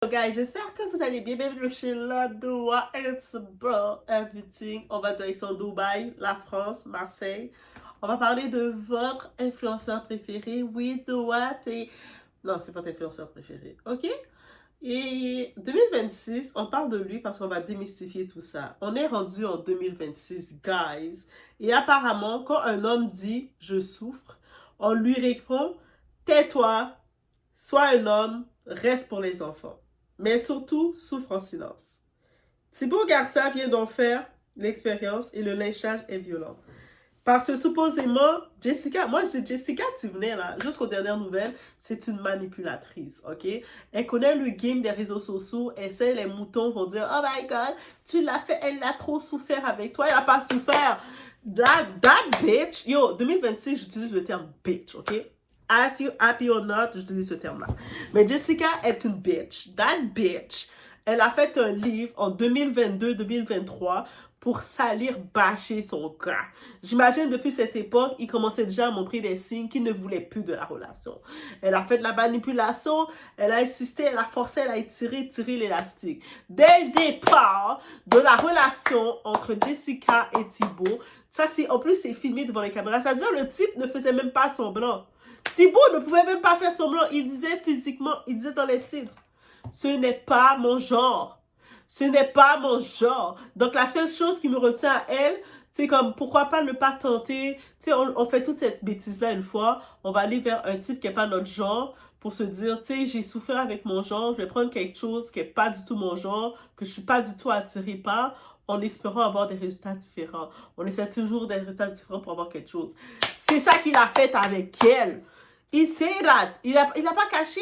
Hello guys, j'espère que vous allez bien. Bienvenue chez La Doua. It's about everything. On va direction Dubaï, la France, Marseille. On va parler de votre influenceur préféré. Oui, Doua, t'es... Non, c'est pas ton influenceur préféré, ok? Et 2026, on parle de lui parce qu'on va démystifier tout ça. On est rendu en 2026, guys. Et apparemment, quand un homme dit « je souffre », on lui répond « tais-toi, sois un homme, reste pour les enfants ». Mais surtout, souffre en silence. Thibaut Garcia vient d'en faire l'expérience et le lynchage est violent. Parce que supposément, Jessica, moi je dis Jessica Thivenet, là, jusqu'aux dernières nouvelles, c'est une manipulatrice, ok? Elle connaît le game des réseaux sociaux, elle sait, les moutons vont dire, oh my god, tu l'as fait, elle a trop souffert avec toi, elle n'a pas souffert. That bitch, yo, 2026, j'utilise le terme bitch, ok? As you happy or not, j'utilise ce terme-là. Mais Jessica est une bitch. That bitch, elle a fait un livre en 2022-2023 pour salir, bâcher son gars. J'imagine depuis cette époque, il commençait déjà à montrer des signes qu'il ne voulait plus de la relation. Elle a fait de la manipulation, elle a insisté, elle a forcé, elle a tiré l'élastique. Dès le départ de la relation entre Jessica et Thibaut, ça c'est, en plus c'est filmé devant les caméras, c'est-à-dire le type ne faisait même pas semblant. Thibaut ne pouvait même pas faire semblant. Il disait physiquement, il disait dans les titres, ce n'est pas mon genre. Ce n'est pas mon genre. Donc la seule chose qui me retient à elle, c'est comme, pourquoi pas ne pas tenter. Tu sais, on fait toute cette bêtise-là une fois. On va aller vers un type qui n'est pas notre genre pour se dire, tu sais, j'ai souffert avec mon genre. Je vais prendre quelque chose qui n'est pas du tout mon genre, que je ne suis pas du tout attirée par, en espérant avoir des résultats différents. On essaie toujours des résultats différents pour avoir quelque chose. C'est ça qu'il a fait avec elle. Il sait that. Il a pas caché.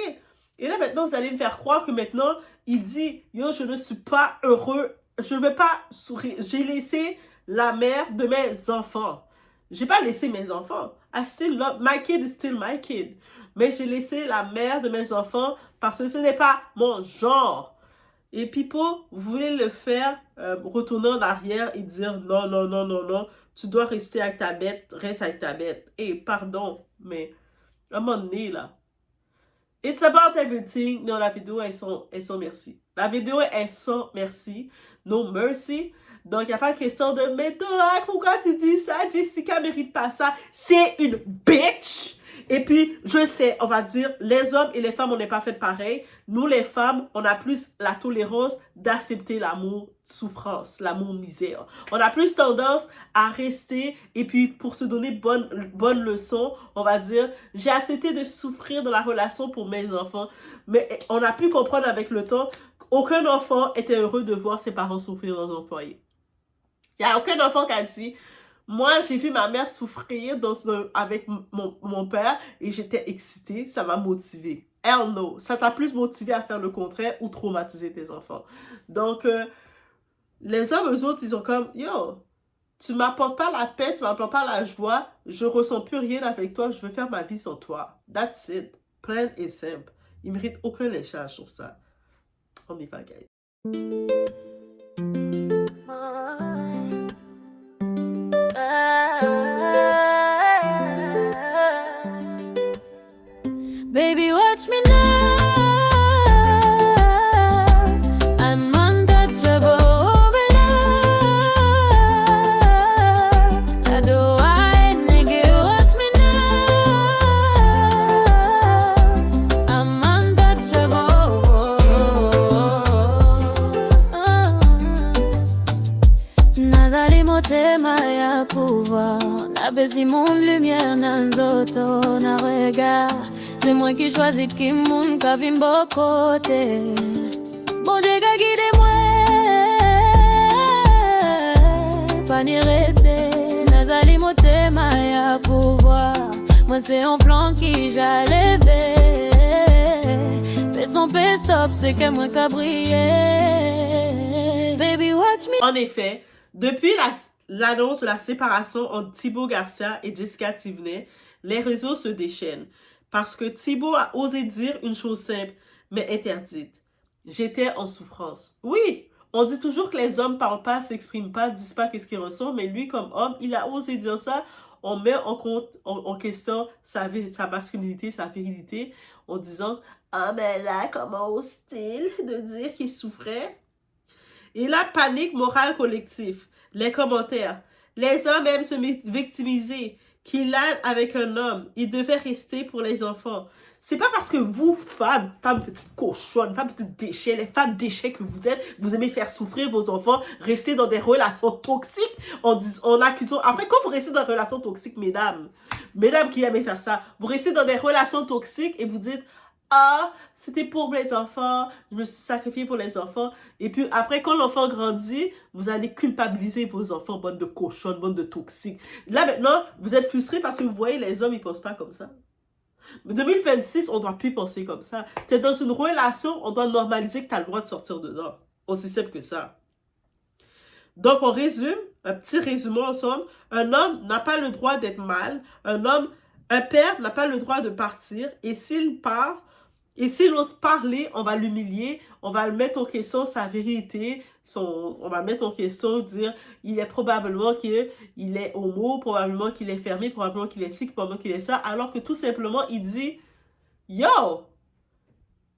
Et là, maintenant, vous allez me faire croire que maintenant, il dit, yo, je ne suis pas heureux. Je ne vais pas sourire. J'ai laissé la mère de mes enfants. J'ai pas laissé mes enfants. I still love, my kid is still my kid. Mais j'ai laissé la mère de mes enfants parce que ce n'est pas mon genre. Et Pipo, vous voulez le faire retourner en arrière et dire non, non, non, non, non, tu dois rester avec ta bête, reste avec ta bête. Et pardon, mais à un moment donné, là, it's about everything. Non, la vidéo, elles sont merci. La vidéo est sans merci. No mercy. Donc, il n'y a pas de question de mais toi, pourquoi tu dis ça? Jessica mérite pas ça. C'est une bitch. Et puis, je sais, on va dire, les hommes et les femmes, on n'est pas fait pareil. Nous, les femmes, on a plus la tolérance d'accepter l'amour souffrance, l'amour misère. On a plus tendance à rester et puis pour se donner bonne leçon, on va dire, j'ai accepté de souffrir dans la relation pour mes enfants. Mais on a pu comprendre avec le temps qu'aucun enfant était heureux de voir ses parents souffrir dans un foyer. Il n'y a aucun enfant qui a dit... Moi, j'ai vu ma mère souffrir avec mon père et j'étais excitée. Ça m'a motivée. Hell no. Ça t'a plus motivé à faire le contraire ou traumatiser tes enfants. Donc, les hommes, eux autres, ils ont comme, yo, tu m'apportes pas la paix, tu m'apportes pas la joie, je ressens plus rien avec toi, je veux faire ma vie sans toi. That's it. Plein et simple. Ils méritent aucun lynchage sur ça. On y va, guys. Baby, watch me now. I'm untouchable over love. I do I, nigga, watch me now. I'm untouchable. Nazali motema ya pouvoir. Na besi monde lumière nan zoto na regard. C'est moi qui choisis qui moun ka vin bo côté. Bon Dieu ka guide moi. Pas ni rete, nazali motema ya pouvoir. Moi c'est un flanc qui j'allais fais son stop, c'est que moi ka briller. Baby watch me. En effet, depuis l'annonce de la séparation entre Thibaut Garcia et Jessica Thivenet, les réseaux se déchaînent. Parce que Thibaut a osé dire une chose simple, mais interdite. J'étais en souffrance. Oui, on dit toujours que les hommes parlent pas, s'expriment pas, disent pas qu'est-ce qu'ils ressentent, mais lui, comme homme, il a osé dire ça. On met en question sa masculinité, sa virilité, en disant Ah, mais là, comment ose-t-il de dire qu'il souffrait? Et la panique morale collective, les commentaires. Les hommes aiment se victimiser. Qu'il aille avec un homme, il devait rester pour les enfants. C'est pas parce que vous, femmes petites cochonnes, femmes petites déchets, les femmes déchets que vous êtes, vous aimez faire souffrir vos enfants, rester dans des relations toxiques en accusant. Après, quand vous restez dans des relations toxiques, mesdames qui aiment faire ça, vous restez dans des relations toxiques et vous dites, ah, c'était pour les enfants, je me suis sacrifiée pour les enfants. Et puis après, quand l'enfant grandit, vous allez culpabiliser vos enfants, bande de cochonnes, bande de toxiques. Là maintenant, vous êtes frustrés parce que vous voyez, les hommes, ils pensent pas comme ça. Mais 2026, on doit plus penser comme ça. Tu es dans une relation, on doit normaliser que tu as le droit de sortir dedans. Aussi simple que ça. Donc, on résume, un petit résumé ensemble. Un homme n'a pas le droit d'être mal. Un père n'a pas le droit de partir. Et s'il part, et s'il ose parler, on va l'humilier, on va le mettre en question sa vérité, on va mettre en question, dire il est probablement qu'il est homo, probablement qu'il est fermé, probablement qu'il est ci, probablement qu'il est ça, alors que tout simplement il dit yo,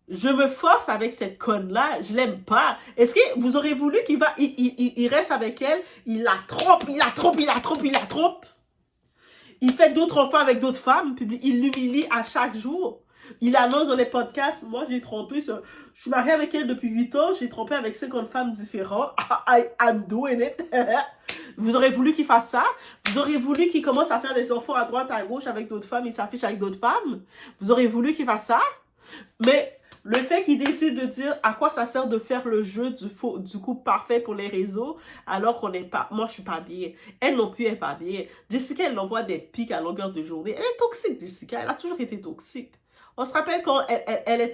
je me force avec cette conne-là, je l'aime pas. Est-ce que vous aurez voulu il reste avec elle, il la trompe, il fait d'autres enfants avec d'autres femmes, il l'humilie à chaque jour. Il annonce dans les podcasts, moi j'ai trompé, je suis mariée avec elle depuis 8 ans, j'ai trompé avec 50 femmes différentes. I'm doing it. Vous aurez voulu qu'il fasse ça? Vous aurez voulu qu'il commence à faire des enfants à droite, à gauche avec d'autres femmes, il s'affiche avec d'autres femmes? Vous aurez voulu qu'il fasse ça? Mais le fait qu'il décide de dire à quoi ça sert de faire le jeu du couple parfait pour les réseaux, alors qu'on n'est pas, moi je suis pas bien, elle non plus est pas bien. Jessica, elle envoie des pics à longueur de journée. Elle est toxique, Jessica, elle a toujours été toxique. On se rappelle quand elle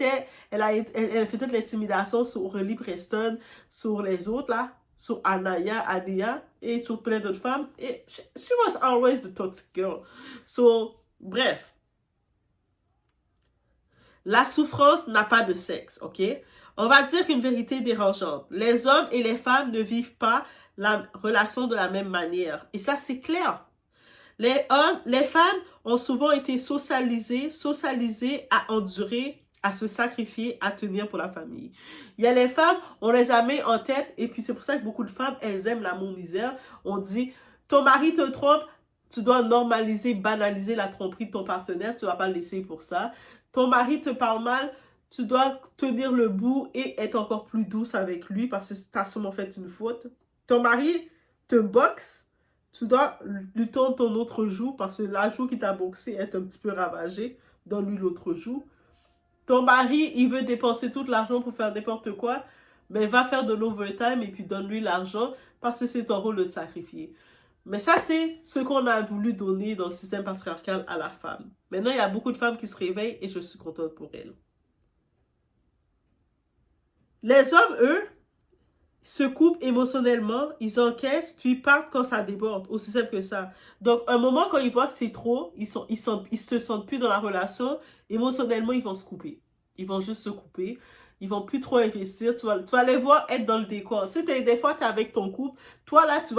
faisait de l'intimidation sur Lee Preston, sur les autres là, sur Ania, et sur plein d'autres femmes. Et she was always the toxic girl. So, bref. La souffrance n'a pas de sexe, ok? On va dire une vérité dérangeante. Les hommes et les femmes ne vivent pas la relation de la même manière. Et ça, c'est clair. Les femmes ont souvent été socialisées à endurer, à se sacrifier, à tenir pour la famille. Il y a les femmes, on les a mis en tête, et puis c'est pour ça que beaucoup de femmes, elles aiment l'amour misère. On dit, ton mari te trompe, tu dois normaliser, banaliser la tromperie de ton partenaire, tu ne vas pas le laisser pour ça. Ton mari te parle mal, tu dois tenir le bout et être encore plus douce avec lui parce que tu as sûrement fait une faute. Ton mari te boxe, tu dois lui tendre ton autre joue parce que la joue qui t'a boxé est un petit peu ravagée. Donne-lui l'autre joue. Ton mari, il veut dépenser tout l'argent pour faire n'importe quoi, mais va faire de l'overtime et puis donne-lui l'argent parce que c'est ton rôle de te sacrifier. Mais ça, c'est ce qu'on a voulu donner dans le système patriarcal à la femme. Maintenant, il y a beaucoup de femmes qui se réveillent et je suis contente pour elles. Les hommes, eux, se coupent émotionnellement, ils encaissent, puis partent quand ça déborde. Aussi simple que ça. Donc, un moment, quand ils voient que c'est trop, ils se sentent plus dans la relation, émotionnellement, ils vont se couper. Ils vont juste se couper. Ils vont plus trop investir. Tu vas les voir être dans le décor. Tu sais, des fois, tu es avec ton couple. Toi, là, tu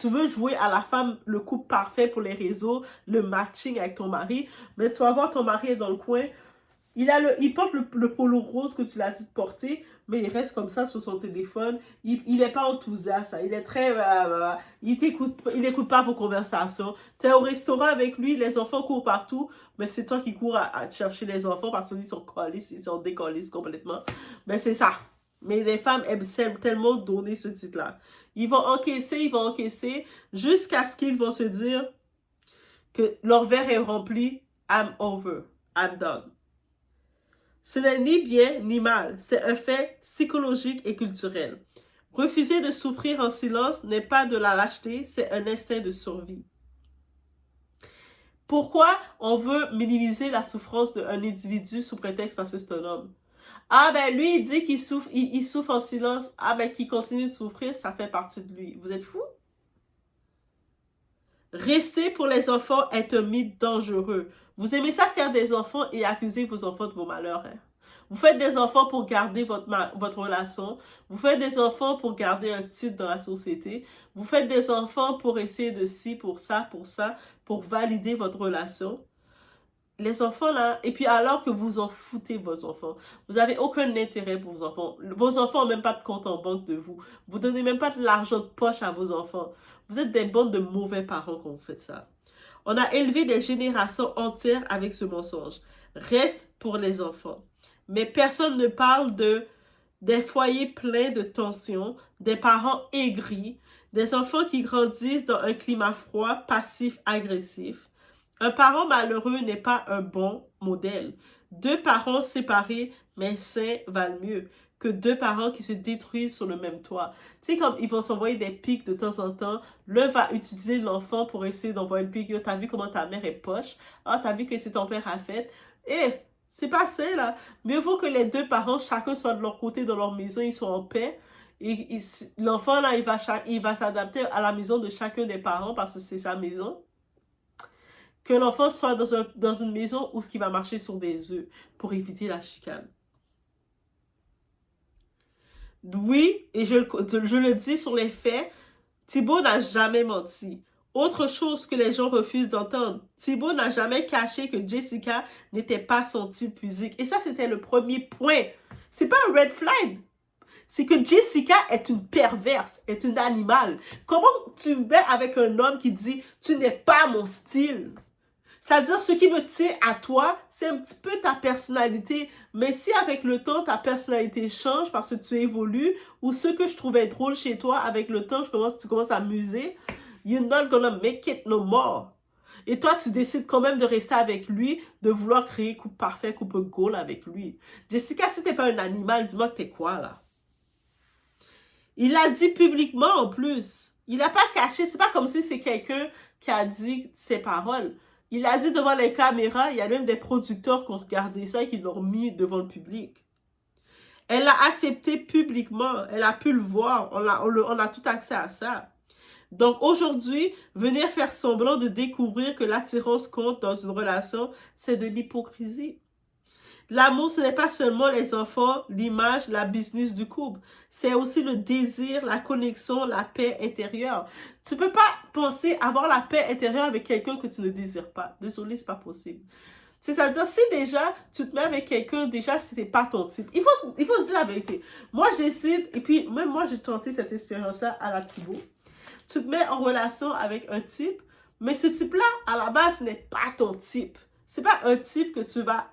veux jouer à la femme, le couple parfait pour les réseaux, le matching avec ton mari. Mais tu vas voir ton mari est dans le coin. Il porte le polo rose que tu l'as dit de porter, mais il reste comme ça sur son téléphone. Il n'est pas enthousiaste. Il est très... il n'écoute pas vos conversations. Tu es au restaurant avec lui, les enfants courent partout, mais c'est toi qui cours à chercher les enfants parce qu'ils sont colis, ils sont décollés complètement. Mais c'est ça. Mais les femmes aiment tellement donner ce titre-là. Ils vont encaisser, jusqu'à ce qu'ils vont se dire que leur verre est rempli. I'm over. I'm done. Ce n'est ni bien ni mal, c'est un fait psychologique et culturel. Refuser de souffrir en silence n'est pas de la lâcheté, c'est un instinct de survie. Pourquoi on veut minimiser la souffrance d'un individu sous prétexte parce que c'est un homme? Ah ben lui, il dit qu'il souffre, il souffre en silence. Ah ben qu'il continue de souffrir, ça fait partie de lui. Vous êtes fous? Rester pour les enfants est un mythe dangereux. Vous aimez ça faire des enfants et accuser vos enfants de vos malheurs. Hein? Vous faites des enfants pour garder votre relation. Vous faites des enfants pour garder un titre dans la société. Vous faites des enfants pour essayer de ci, pour ça, pour valider votre relation. les enfants là, et puis alors que vous en foutez vos enfants, vous avez aucun intérêt pour vos enfants n'ont même pas de compte en banque de vous, vous donnez même pas de l'argent de poche à vos enfants, vous êtes des bandes de mauvais parents quand vous faites ça. On a élevé des générations entières avec ce mensonge. Reste pour les enfants. Mais personne ne parle des foyers pleins de tensions, des parents aigris, des enfants qui grandissent dans un climat froid, passif, agressif. Un parent malheureux n'est pas un bon modèle. Deux parents séparés, mais sains, valent mieux que deux parents qui se détruisent sur le même toit. Tu sais, comme ils vont s'envoyer des pics de temps en temps, l'un va utiliser l'enfant pour essayer d'envoyer le pic. Yo, t'as vu comment ta mère est poche? Ah, t'as vu que c'est ton père a fait? Eh, c'est pas ça, là. Mieux vaut que les deux parents, chacun soit de leur côté dans leur maison, ils soient en paix. Et l'enfant, là, il va s'adapter à la maison de chacun des parents parce que c'est sa maison. Que l'enfant soit dans une maison où ce qui va marcher sur des œufs pour éviter la chicane. Oui, et je le dis sur les faits, Thibaut n'a jamais menti. Autre chose que les gens refusent d'entendre, Thibaut n'a jamais caché que Jessica n'était pas son type physique. Et ça, c'était le premier point. C'est pas un red flag. C'est que Jessica est une perverse, est une animale. Comment tu mets avec un homme qui dit « Tu n'es pas mon style ». C'est-à-dire, ce qui me tient à toi, c'est un petit peu ta personnalité. Mais si avec le temps, ta personnalité change parce que tu évolues, ou ce que je trouvais drôle chez toi, avec le temps, tu commences à m'amuser, you're not gonna make it no more. Et toi, tu décides quand même de rester avec lui, de vouloir créer couple parfait, couple goal avec lui. Jessica, si t'es pas un animal, dis-moi que t'es quoi, là? Il l'a dit publiquement, en plus. Il n'a pas caché. C'est pas comme si c'est quelqu'un qui a dit ses paroles. Il l'a dit devant les caméras. Il y a même des producteurs qui ont regardé ça et qui l'ont mis devant le public. Elle l'a accepté publiquement. Elle a pu le voir. On a tout accès à ça. Donc aujourd'hui, venir faire semblant de découvrir que l'attirance compte dans une relation, c'est de l'hypocrisie. L'amour, ce n'est pas seulement les enfants, l'image, la business du couple. C'est aussi le désir, la connexion, la paix intérieure. Tu ne peux pas penser avoir la paix intérieure avec quelqu'un que tu ne désires pas. Désolé, ce n'est pas possible. C'est-à-dire, si déjà, tu te mets avec quelqu'un, déjà, ce n'était pas ton type. Il faut se dire la vérité. Moi, je décide, et puis même moi, j'ai tenté cette expérience-là à la Thibaut. Tu te mets en relation avec un type, mais ce type-là, à la base, ce n'est pas ton type. Ce n'est pas un type que tu vas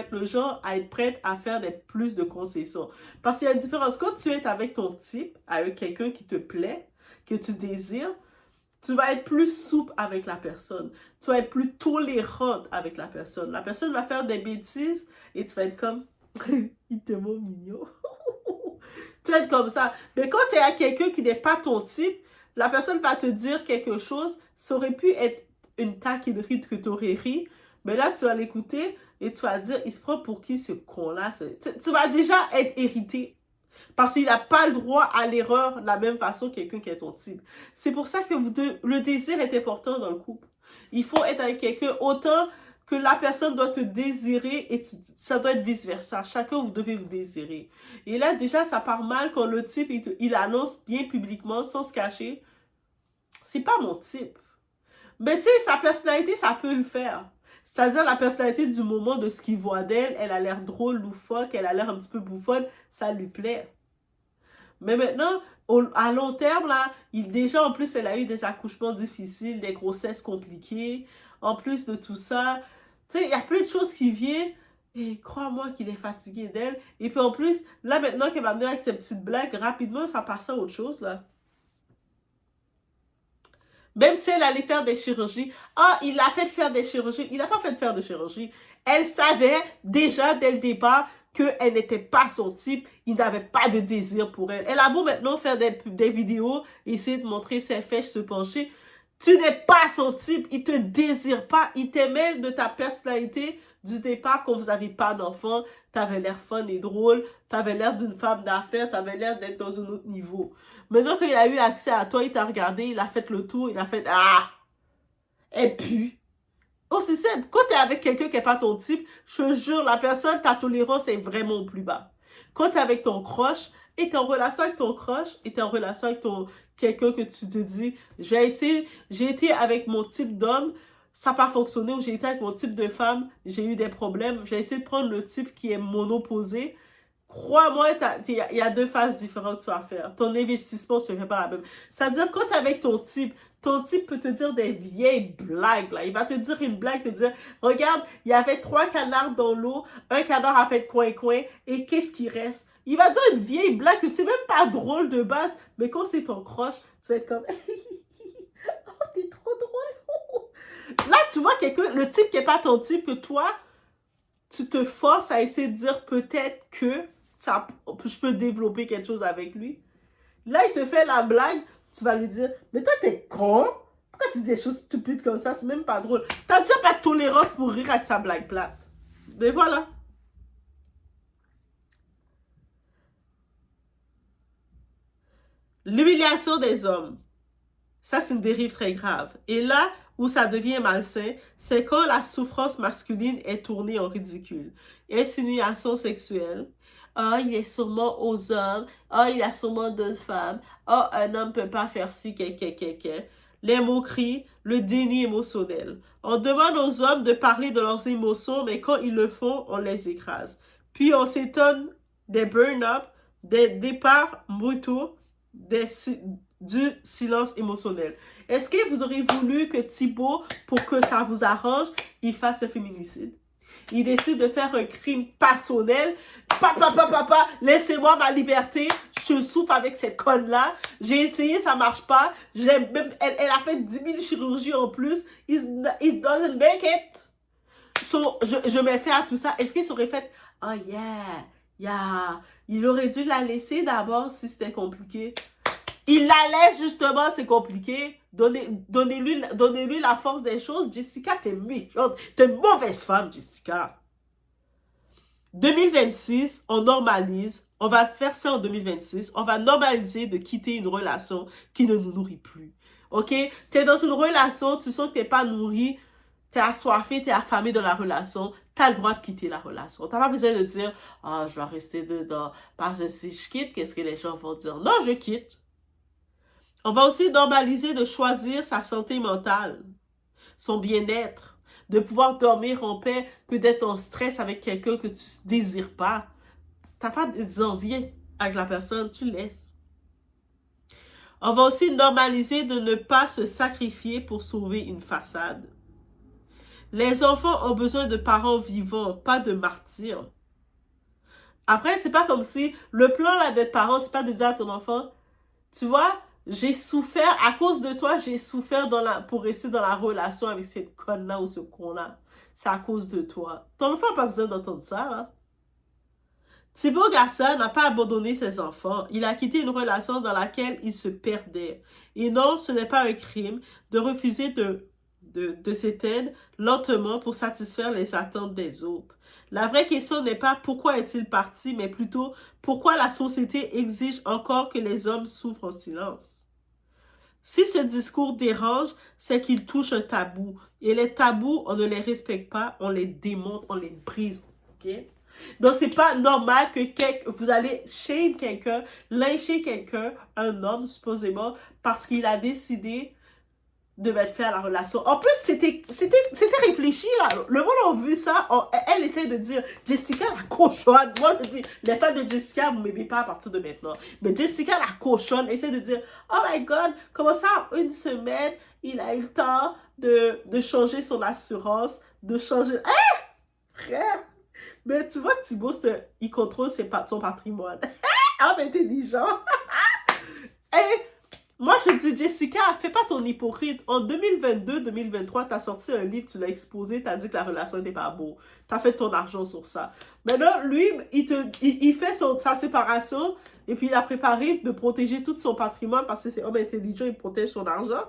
être le genre à être prête à faire plus de concessions. Parce qu'il y a une différence. Quand tu es avec ton type, avec quelqu'un qui te plaît, que tu désires, tu vas être plus souple avec la personne. Tu vas être plus tolérante avec la personne. La personne va faire des bêtises et tu vas être comme, il te montre mignon. Tu vas être comme ça. Mais quand tu es avec quelqu'un qui n'est pas ton type, la personne va te dire quelque chose, ça aurait pu être une taquinerie que tu aurais ri, mais là, tu vas l'écouter et tu vas dire, il se prend pour qui ce con-là? Tu vas déjà être irrité. Parce qu'il n'a pas le droit à l'erreur de la même façon que quelqu'un qui est ton type. C'est pour ça que le désir est important dans le couple. Il faut être avec quelqu'un autant que la personne doit te désirer et ça doit être vice-versa. Chacun, vous devez vous désirer. Et là, déjà, ça part mal quand le type, il annonce bien publiquement, sans se cacher. C'est pas mon type. Mais tu sais, sa personnalité, ça peut le faire. C'est-à-dire la personnalité du moment de ce qu'il voit d'elle, elle a l'air drôle, loufoque, elle a l'air un petit peu bouffonne, ça lui plaît. Mais maintenant, à long terme, là, déjà, en plus, elle a eu des accouchements difficiles, des grossesses compliquées. En plus de tout ça, tu sais, il y a plein de choses qui viennent. Et crois-moi qu'il est fatigué d'elle. Et puis en plus, là, maintenant qu'elle va venir avec ses petites blagues, rapidement, ça passe à autre chose, là. Même si elle allait faire des chirurgies. Ah, il l'a fait faire des chirurgies. Il n'a pas fait faire de chirurgie. Elle savait déjà dès le départ qu'elle n'était pas son type. Il n'avait pas de désir pour elle. Elle a beau maintenant faire des vidéos, essayer de montrer ses fesses, se pencher. Tu n'es pas son type. Il ne te désire pas. Il t'aimait de ta personnalité du départ quand vous n'avez pas d'enfant. Tu avais l'air fun et drôle. Tu avais l'air d'une femme d'affaires. Tu avais l'air d'être dans un autre niveau. Maintenant qu'il a eu accès à toi, il t'a regardé, il a fait le tour, il a fait « Ah! » Et puis, aussi simple, quand tu es avec quelqu'un qui n'est pas ton type, je te jure, la personne, ta tolérance est vraiment au plus bas. Quand tu es avec ton crush, et tu es en relation avec ton crush, et tu es en relation avec quelqu'un que tu te dis « J'ai été avec mon type d'homme, ça n'a pas fonctionné, ou j'ai été avec mon type de femme, j'ai eu des problèmes, j'ai essayé de prendre le type qui est monoposé. Crois-moi, il y a deux phases différentes que tu vas faire. Ton investissement ne se fait pas la même. C'est-à-dire, quand tu es avec ton type peut te dire des vieilles blagues. Là. Il va te dire une blague, te dire, regarde, il y avait 3 canards dans l'eau, un canard a fait coin-coin, et qu'est-ce qui reste? Il va dire une vieille blague que c'est même pas drôle de base, mais quand c'est ton croche, tu vas être comme, oh, t'es trop drôle. Là, tu vois quelqu'un, le type qui n'est pas ton type, que toi, tu te forces à essayer de dire peut-être que ça, je peux développer quelque chose avec lui. Là, il te fait la blague, tu vas lui dire, mais toi, t'es con? Pourquoi tu dis des choses stupides comme ça? C'est même pas drôle. T'as déjà pas de tolérance pour rire avec sa blague plate. Mais voilà. L'humiliation des hommes. Ça, c'est une dérive très grave. Et là où ça devient malsain, c'est quand la souffrance masculine est tournée en ridicule. Insinuation sexuelle. Ah, il est sûrement aux hommes. Ah, il a sûrement 2 femmes. Ah, un homme ne peut pas faire ci, Les moqueries, le déni émotionnel. On demande aux hommes de parler de leurs émotions, mais quand ils le font, on les écrase. Puis on s'étonne des burn-up, des départs brutaux, du silence émotionnel. Est-ce que vous auriez voulu que Thibaut, pour que ça vous arrange, il fasse un féminicide? Il décide de faire un crime passionnel. Papa, laissez-moi ma liberté. Je souffre avec cette conne-là. J'ai essayé, ça marche pas. Elle a fait 10 000 chirurgies en plus. It doesn't make it. So, je mets fin à tout ça. Est-ce qu'il serait fait, oh yeah. Il aurait dû la laisser d'abord si c'était compliqué. Il la laisse justement, c'est compliqué. Donnez-lui la force des choses. Jessica, t'es méchante. T'es une mauvaise femme, Jessica. 2026, on normalise. On va faire ça en 2026. On va normaliser de quitter une relation qui ne nous nourrit plus. OK? T'es dans une relation, tu sens que t'es pas nourri, t'es assoiffé, t'es affamé dans la relation, t'as le droit de quitter la relation. T'as pas besoin de dire, ah, je dois rester dedans. Parce que si je quitte, qu'est-ce que les gens vont dire? Non, je quitte. On va aussi normaliser de choisir sa santé mentale, son bien-être, de pouvoir dormir en paix que d'être en stress avec quelqu'un que tu ne désires pas. Tu n'as pas d'envie avec la personne, tu laisses. On va aussi normaliser de ne pas se sacrifier pour sauver une façade. Les enfants ont besoin de parents vivants, pas de martyrs. Après, c'est pas comme si le plan là d'être parent, c'est pas de dire à ton enfant, tu vois, j'ai souffert, à cause de toi, j'ai souffert pour rester dans la relation avec cette conne-là ou ce con-là. C'est à cause de toi. Ton enfant n'a pas besoin d'entendre ça, là. Thibaut Garcia n'a pas abandonné ses enfants. Il a quitté une relation dans laquelle il se perdait. Et non, ce n'est pas un crime de refuser de s'éteindre lentement pour satisfaire les attentes des autres. La vraie question n'est pas pourquoi est-il parti, mais plutôt pourquoi la société exige encore que les hommes souffrent en silence. Si ce discours dérange, c'est qu'il touche un tabou. Et les tabous, on ne les respecte pas, on les démonte, on les brise. Okay? Donc, c'est pas normal que vous allez shame quelqu'un, lyncher quelqu'un, un homme supposément, parce qu'il a décidé de mettre fin à la relation. En plus, c'était réfléchi, là. Le monde a vu ça. Elle essaie de dire, Jessica la cochonne. Moi, je dis, les fans de Jessica, vous ne m'aimez pas à partir de maintenant. Mais Jessica la cochonne essaie de dire, oh my God, comment ça, en 1 semaine, il a eu le temps de changer son assurance, de changer... Frère! Mais tu vois que Thibaut, il contrôle son patrimoine. Homme intelligent! Moi, je dis, Jessica, fais pas ton hypocrite. En 2022-2023, tu as sorti un livre, tu l'as exposé, tu as dit que la relation n'était pas beau. Tu as fait ton argent sur ça. Maintenant, lui, il fait sa séparation et puis il a préparé de protéger tout son patrimoine parce que c'est homme intelligent, il protège son argent.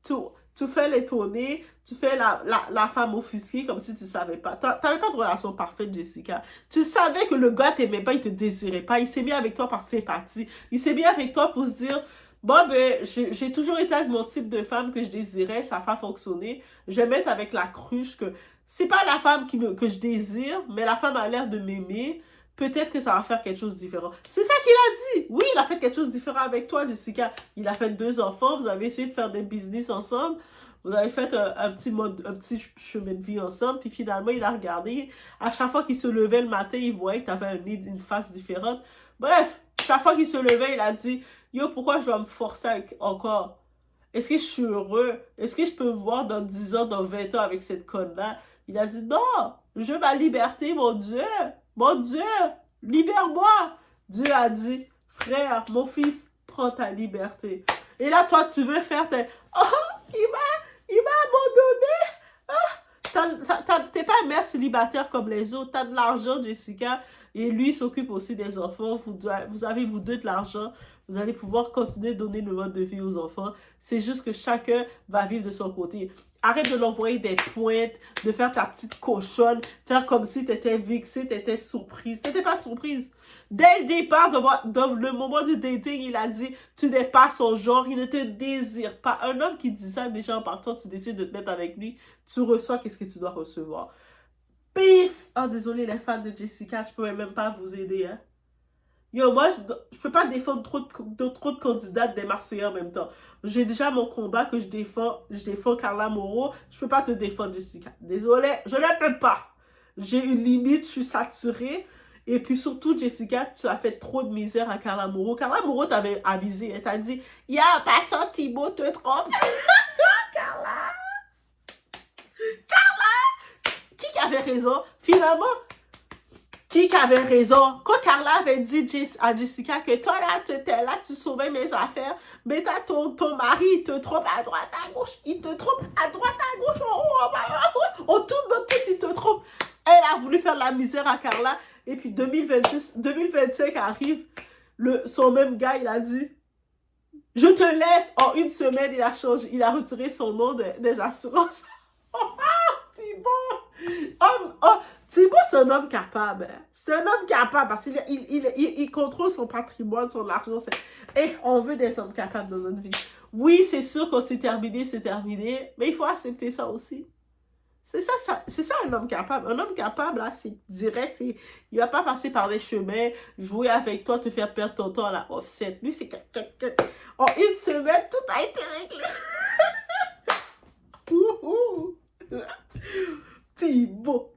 Tu fais l'étonner, tu fais la femme offusquée comme si tu savais pas. Tu n'avais pas de relation parfaite, Jessica. Tu savais que le gars t'aimait pas, il te désirait pas. Il s'est mis avec toi par sympathie. Il s'est mis avec toi pour se dire... Bon, ben, j'ai toujours été avec mon type de femme que je désirais, ça n'a pas fonctionné. Je vais mettre avec la cruche que c'est pas la femme que je désire, mais la femme a l'air de m'aimer. Peut-être que ça va faire quelque chose de différent. C'est ça qu'il a dit. Oui, il a fait quelque chose de différent avec toi, Jessica. Il a fait 2 enfants, vous avez essayé de faire des business ensemble. Vous avez fait un petit chemin de vie ensemble, puis finalement, il a regardé. À chaque fois qu'il se levait le matin, il voyait que tu avais une face différente. Bref, chaque fois qu'il se levait, il a dit, yo, pourquoi je dois me forcer encore? Est-ce que je suis heureux? Est-ce que je peux me voir dans 10 ans, dans 20 ans avec cette conne-là? Il a dit, non, je veux ma liberté, mon Dieu. Mon Dieu, libère-moi. Dieu a dit, frère, mon fils, prends ta liberté. Et là, toi, tu veux faire tes... Oh, il m'a abandonné. Ah, t'es pas une mère célibataire comme les autres. T'as de l'argent, Jessica. Et lui s'occupe aussi des enfants. Vous avez, vous deux, de l'argent. Vous allez pouvoir continuer de donner le mode de vie aux enfants. C'est juste que chacun va vivre de son côté. Arrête de l'envoyer des pointes, de faire ta petite cochonne, faire comme si tu étais vexée, tu étais surprise. Tu n'étais pas surprise. Dès le départ, dans le moment du dating, il a dit « Tu n'es pas son genre, il ne te désire pas. » Un homme qui dit ça, déjà en partant, tu décides de te mettre avec lui, tu reçois qu'est-ce que tu dois recevoir. Peace! Oh, désolé les fans de Jessica, je ne pourrais même pas vous aider, hein. Yo, moi, je peux pas défendre trop de candidates des Marseillais en même temps. J'ai déjà mon combat que je défends Carla Moreau. Je peux pas te défendre, Jessica. Désolée, je ne peux pas. J'ai une limite, je suis saturée. Et puis surtout, Jessica, tu as fait trop de misère à Carla Moreau. Carla Moreau t'avait avisé. Elle t'a dit, y'a un passant, Thibaut te trompe. Carla! Qui avait raison? Finalement, qui avait raison? Quand Carla avait dit à Jessica que toi là, tu étais là, tu sauvais mes affaires, mais t'as ton mari, il te trompe à droite, à gauche, il te trompe à droite, à gauche, en haut, en bas, autour de tout, il te trompe. Elle a voulu faire la misère à Carla, et puis 2025 arrive, son même gars, il a dit, je te laisse. En une semaine, il a changé, il a retiré son nom des assurances. Thibaut, c'est un homme capable. Hein. C'est un homme capable parce qu'il contrôle son patrimoine, son argent. Et on veut des hommes capables dans notre vie. Oui, c'est sûr qu'on s'est terminé, mais il faut accepter ça aussi. C'est ça un homme capable. Un homme capable, là, c'est direct. Il ne va pas passer par des chemins, jouer avec toi, te faire perdre ton temps à la offset. Lui, c'est en une semaine, tout a été réglé. Thibaut.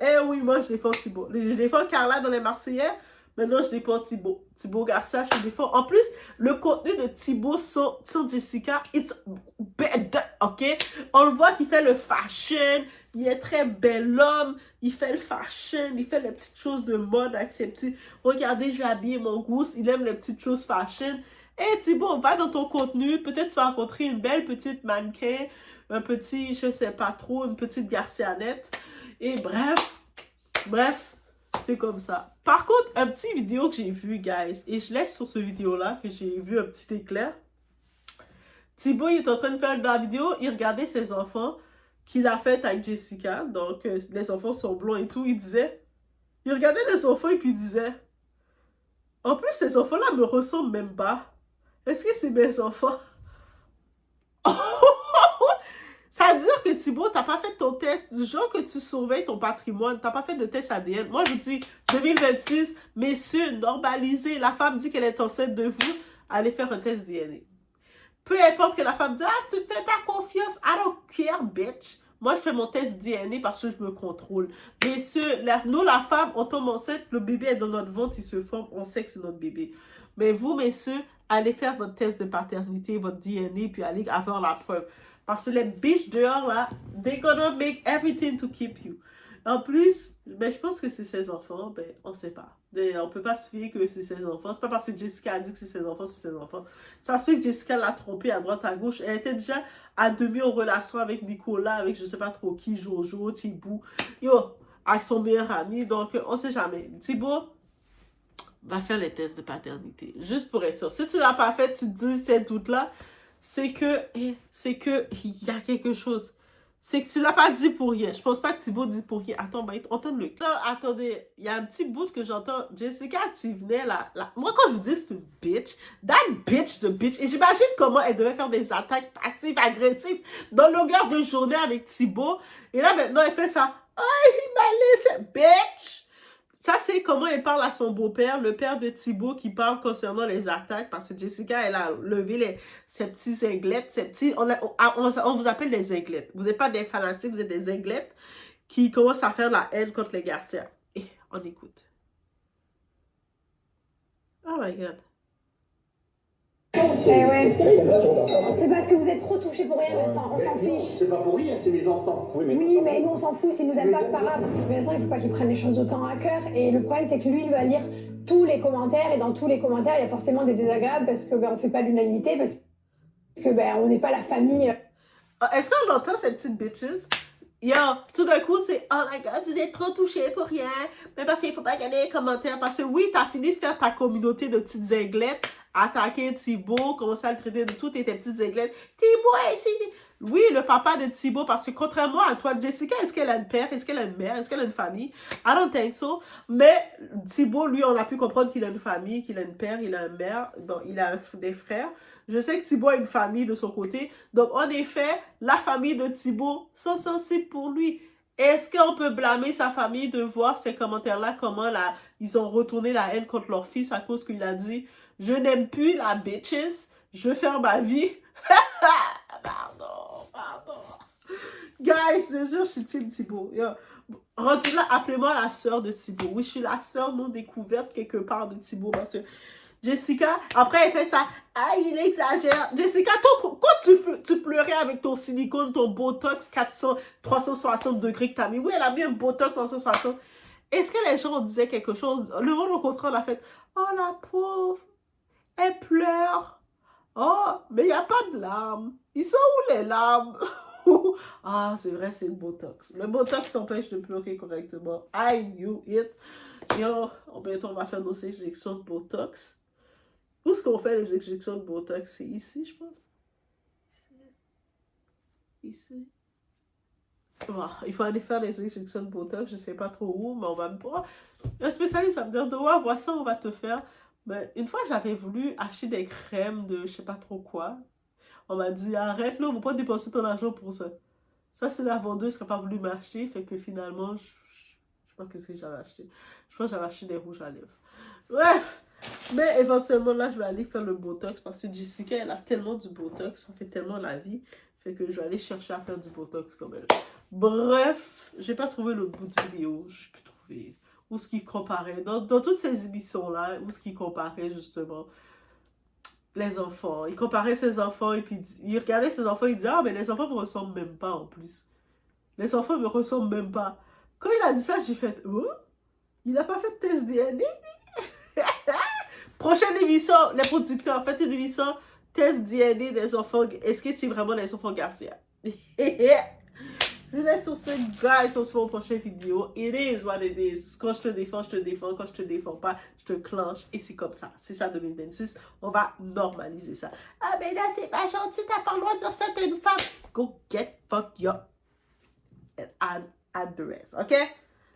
Eh oui, moi je défends Thibaut. Je défends Carla dans les Marseillais. Maintenant, je défends Thibaut. Thibaut Garcia, je défends. En plus, le contenu de Thibaut sur Jessica, it's better, ok? On le voit qu'il fait le fashion. Il est très bel homme. Il fait le fashion. Il fait les petites choses de mode avec ses petits... Regardez, j'ai habillé mon goût. Il aime les petites choses fashion. Eh Thibaut, va dans ton contenu. Peut-être tu vas rencontrer une belle petite mannequin. Un petit, je sais pas trop, une petite garcianette. Et bref, c'est comme ça. Par contre, un petit vidéo que j'ai vu, guys, et je laisse sur ce vidéo-là, que j'ai vu un petit éclair. Thibaut, il est en train de faire dans la vidéo, il regardait ses enfants qu'il a fait avec Jessica. Donc, les enfants sont blonds et tout. Il regardait les enfants et puis il disait, en plus, ces enfants-là me ressemblent même pas. Est-ce que c'est mes enfants? Ça veut dire que Thibaut, t'as pas fait ton test, du genre que tu surveilles ton patrimoine, t'as pas fait de test ADN. Moi, je vous dis, 2026, messieurs, normalisez. La femme dit qu'elle est enceinte de vous, allez faire un test DNA. Peu importe que la femme dise, ah, tu ne fais pas confiance, I don't care, bitch. Moi, je fais mon test DNA parce que je me contrôle. Messieurs, nous, la femme, on tombe enceinte, le bébé est dans notre ventre, il se forme, on sait que c'est notre bébé. Mais vous, messieurs, allez faire votre test de paternité, votre DNA, puis allez avoir la preuve. Parce que les bitches dehors, là, they're gonna make everything to keep you. En plus, ben, je pense que c'est ses enfants, ben, on sait pas. On peut pas se fier que c'est ses enfants. C'est pas parce que Jessica a dit que c'est ses enfants, Ça se fait que Jessica l'a trompé à droite, à gauche. Elle était déjà à demi en relation avec Nicolas, avec je sais pas trop qui, Jojo, Thibaut. Yo, avec son meilleur ami. Donc, on sait jamais. Thibaut va faire les tests de paternité. Juste pour être sûr. Si tu l'as pas fait, tu te dis ces doutes-là. C'est que il y a quelque chose. C'est que tu l'as pas dit pour rien. Je pense pas que Thibaut dit pour rien. Attends, entends-le. Attendez, il y a un petit bout que j'entends. Jessica, tu venais là. Moi, quand je vous dis c'est une bitch, that bitch, the bitch. Et j'imagine comment elle devait faire des attaques passives, agressives, dans longueur de journée avec Thibaut. Et là, maintenant, elle fait ça. Oh, il m'a laissé, bitch. Ça, c'est comment elle parle à son beau-père, le père de Thibaut, qui parle concernant les attaques, parce que Jessica, elle a levé ses petits zinglettes, ses petits... On vous appelle des zinglettes. Vous n'êtes pas des fanatiques, vous êtes des zinglettes qui commencent à faire la haine contre les garçons. Et on écoute. Oh my God. Eh ouais. C'est parce que vous êtes trop touchés pour rien, Vincent. On s'en fiche. C'est pas pour rien, c'est mes enfants. Oui, mais nous on s'en fout. S'ils nous aiment pas, c'est pas grave. Vincent, il faut pas qu'il prenne les choses autant à cœur. Et le problème, c'est que lui, il va lire tous les commentaires. Et dans tous les commentaires, il y a forcément des désagréables parce que on fait pas l'unanimité, parce que on n'est pas la famille. Est-ce qu'on entend ces petites bitches? Yo, tout d'un coup, c'est « Oh my God, vous êtes trop touchés pour rien. » Mais parce qu'il faut pas regarder les commentaires. Parce que oui, t'as fini de faire ta communauté de petites aiglettes, attaquer Thibaut, commencer à le traiter de toutes tes petites aiglettes. Thibaut, ici. Oui, le papa de Thibaut, parce que contrairement à toi, Jessica, est-ce qu'elle a un père? Est-ce qu'elle a une mère? Est-ce qu'elle a une famille? I don't think so. Mais Thibaut, lui, on a pu comprendre qu'il a une famille, qu'il a un père, il a une mère, donc il a des frères. Je sais que Thibaut a une famille de son côté. Donc, en effet, la famille de Thibaut sont sensibles pour lui. Est-ce qu'on peut blâmer sa famille de voir ces commentaires-là, comment ils ont retourné la haine contre leur fils à cause qu'il a dit « Je n'aime plus la bitches, je veux faire ma vie. » Pardon. Guys, c'est sûr, je suis team Thibaut. Rendu là, appelez-moi la sœur de Thibaut. Oui, je suis la sœur non découverte quelque part de Thibaut parce que Jessica, après elle fait ça, ah il exagère. Jessica, quand tu pleurais avec ton silicone, ton Botox 360 degrés que t'as mis, oui elle a mis un Botox 360. Est-ce que les gens disaient quelque chose? Le monde au contraire l'a fait, oh la pauvre, elle pleure. Oh, mais il n'y a pas de larmes. Ils sont où les larmes? Ah, c'est vrai, c'est le Botox. Le Botox t'empêche de pleurer correctement. I knew it. Yo, on va faire nos injections de Botox. Où est-ce qu'on fait les injections de Botox? C'est ici, je pense. Ici. Bon, il faut aller faire les injections de Botox. Je ne sais pas trop où, mais on va me voir. Un spécialiste va me dire, Doa, vois ça, on va te faire. Mais une fois, j'avais voulu acheter des crèmes de je sais pas trop quoi. On m'a dit, arrête là, on ne va pas dépenser ton argent pour ça. Ça, c'est la vendeuse qui n'a pas voulu m'acheter. Fait que finalement, je sais pas qu'est-ce que j'avais acheté. Je pense que j'avais acheté des rouges à lèvres. Bref. Mais éventuellement, là, je vais aller faire le Botox. Parce que Jessica, elle a tellement du Botox. Ça fait tellement la vie. Fait que je vais aller chercher à faire du Botox comme elle. Bref. J'ai pas trouvé le bout de vidéo. Je n'ai plus trouvé. Où ce qui comparait. Dans toutes ces émissions-là, où ce qui comparait justement les enfants. Il comparait ses enfants et puis il regardait ses enfants et il disait, ah mais les enfants me ressemblent même pas en plus. Les enfants me ressemblent même pas. Quand il a dit ça, j'ai fait, oh, il n'a pas fait de test DNA. Prochaine émission, les producteurs, faites une émission, test DNA des enfants. Est-ce que c'est vraiment les enfants Garcia? Je laisse sur ce, guys, on se voit au prochaine vidéo. It is what it is. Quand je te défends, je te défends. Quand je te défends pas, je te clenche. Et c'est comme ça. C'est ça 2026. On va normaliser ça. Ah, mais là, c'est pas gentil. T'as pas le droit de dire ça, t'es une femme. Go get fuck your address. OK?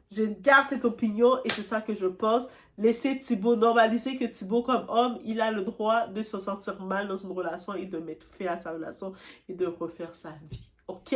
Je garde cette opinion et c'est ça que je pense. Laissez Thibaut normaliser que Thibaut, comme homme, il a le droit de se sentir mal dans une relation et de mettre fin à sa relation et de refaire sa vie. OK?